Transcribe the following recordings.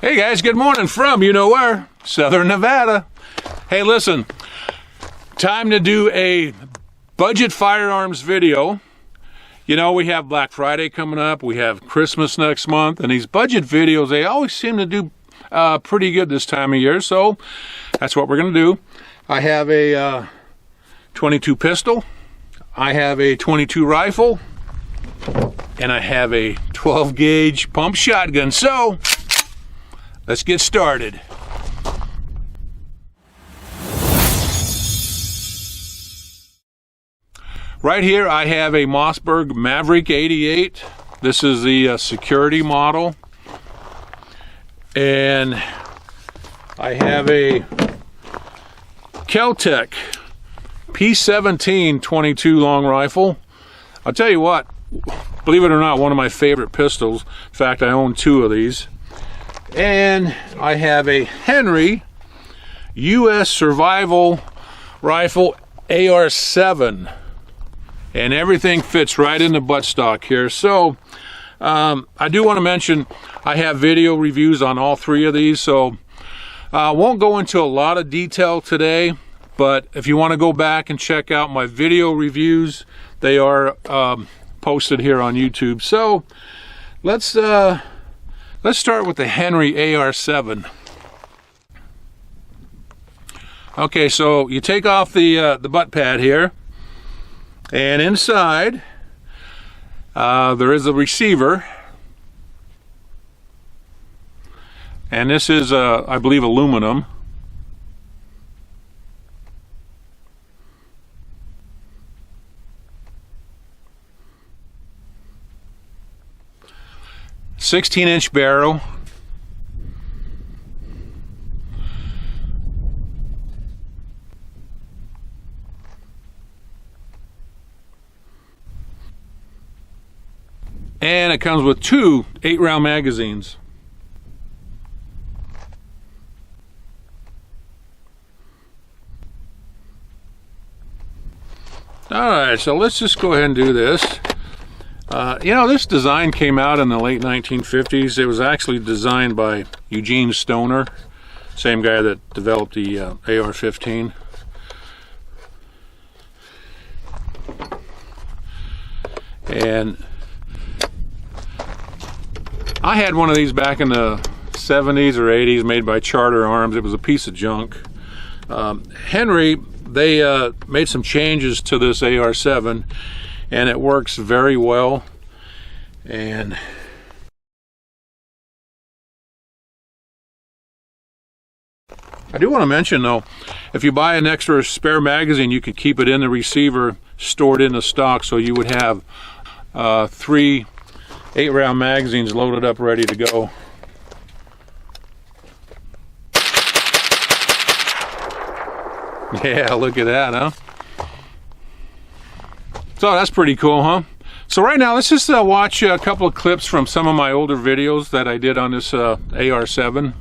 Hey guys, good morning from you know where, Southern Nevada. Hey, listen, time to do a budget firearms video. You know, we have Black Friday coming up, we have Christmas next month, and these budget videos, they always seem to do pretty good this time of year, so that's what we're going to do. I have a 22 pistol, I have a 22 rifle, and I have a 12 gauge pump shotgun, so let's get started. Right here I have a Mossberg Maverick 88. This is the security model. And I have a Kel-Tec P17 22 long rifle. I'll tell you what, believe it or not, one of my favorite pistols. In fact, I own two of these. And I have a Henry U.S. Survival Rifle AR-7. And everything fits right in the buttstock here. So I do want to mention I have video reviews on all three of these, so I won't go into a lot of detail today, but if you want to go back and check out my video reviews, they are posted here on YouTube. So let's start with the Henry AR-7. Okay, so you take off the butt pad here. And inside, there is a receiver. And this is, I believe, aluminum. "16-inch barrel. And it comes with two 8-round magazines. Alright, so let's just go ahead and do this. You know, this design came out in the late 1950s. It was actually designed by Eugene Stoner, same guy that developed the AR-15. And I had one of these back in the 70s or 80s, made by Charter Arms. It was a piece of junk. Henry, they made some changes to this AR-7, and it works very well. And I do want to mention, though, if you buy an extra spare magazine, you could keep it in the receiver, stored in the stock, so you would have 3 8-round magazines loaded up, ready to go. Yeah, look at that, huh? So that's pretty cool, huh? So right now, let's just watch a couple of clips from some of my older videos that I did on this AR-7.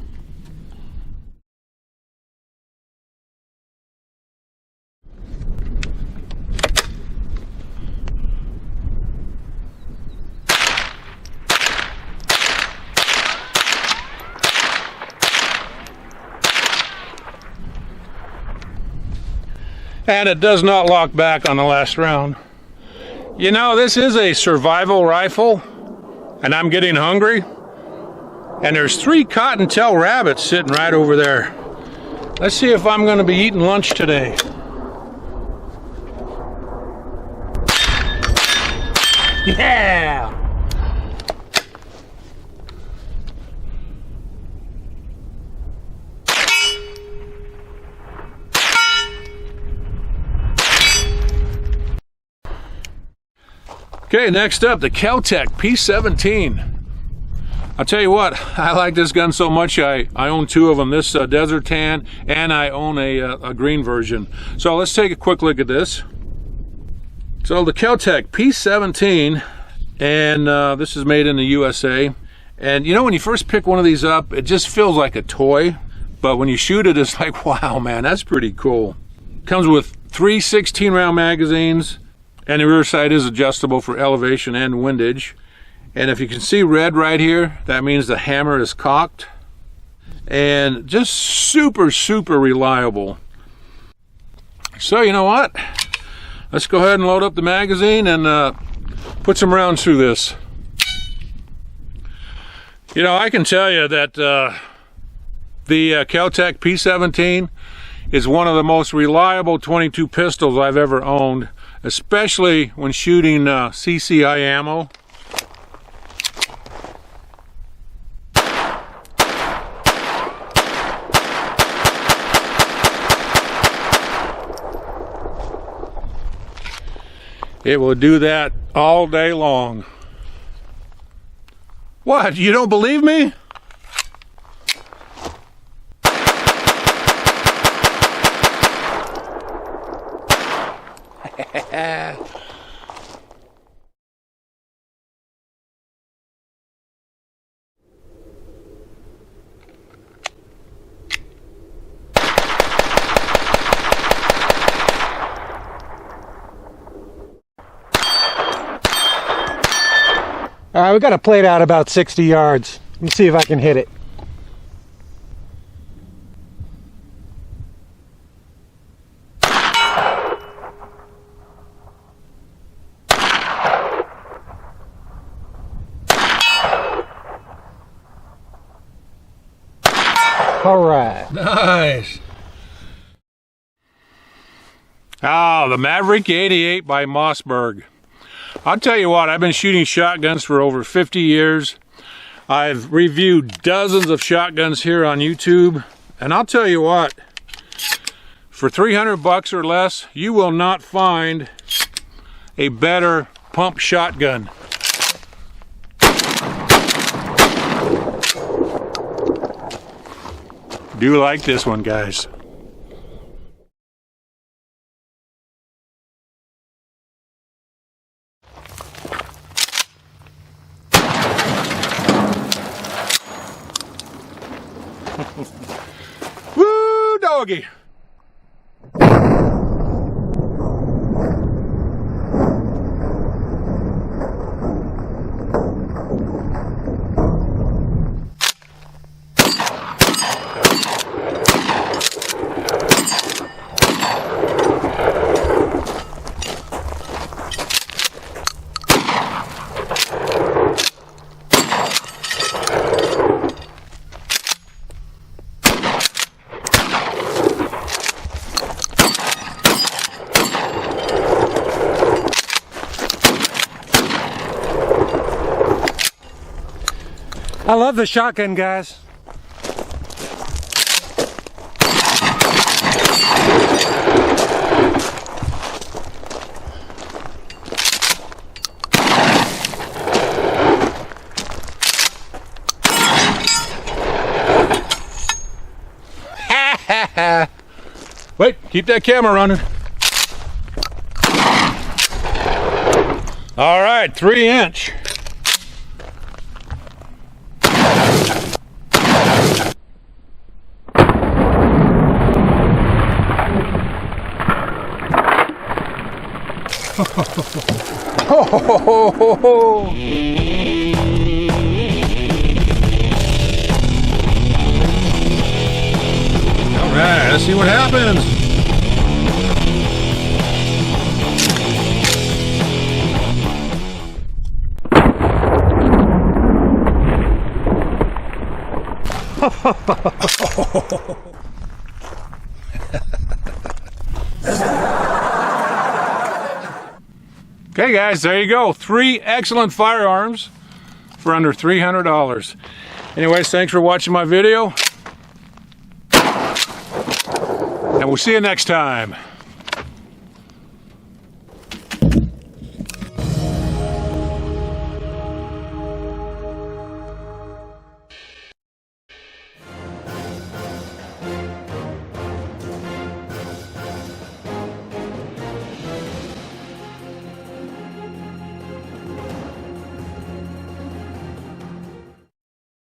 And it does not lock back on the last round. You know, this is a survival rifle, and I'm getting hungry. And there's 3 cottontail rabbits sitting right over there. Let's see if I'm going to be eating lunch today. Yeah! Okay, next up, the Kel-Tec P17. I'll tell you what, I like this gun so much, I own 2 of them, this desert tan, and I own a green version. So let's take a quick look at this. So the Kel-Tec P17, and this is made in the USA. And you know, when you first pick one of these up, it just feels like a toy. But when you shoot it, it's like, wow, man, that's pretty cool. Comes with 3 16-round magazines, and the rear sight is adjustable for elevation and windage. And if you can see red right here, that means the hammer is cocked. and just super, super reliable. So you know what? Let's go ahead and load up the magazine and put some rounds through this. You know, I can tell you that the Kel-Tec P17 is one of the most reliable .22 pistols I've ever owned, especially when shooting CCI ammo. It will do that all day long. What, you don't believe me? All right, we got a plate out about 60 yards. Let me see if I can hit it. All right. Nice. Ah, the Maverick 88 by Mossberg. I'll tell you what, I've been shooting shotguns for over 50 years. I've reviewed dozens of shotguns here on YouTube, and I'll tell you what, for 300 bucks or less, you will not find a better pump shotgun. Do like this one, guys. Woo, doggy! I love the shotgun, guys. Wait, keep that camera running. All right, 3-inch. All right, let's see what happens. Okay guys, there you go. 3 excellent firearms for under $300. Anyways, thanks for watching my video. And we'll see you next time.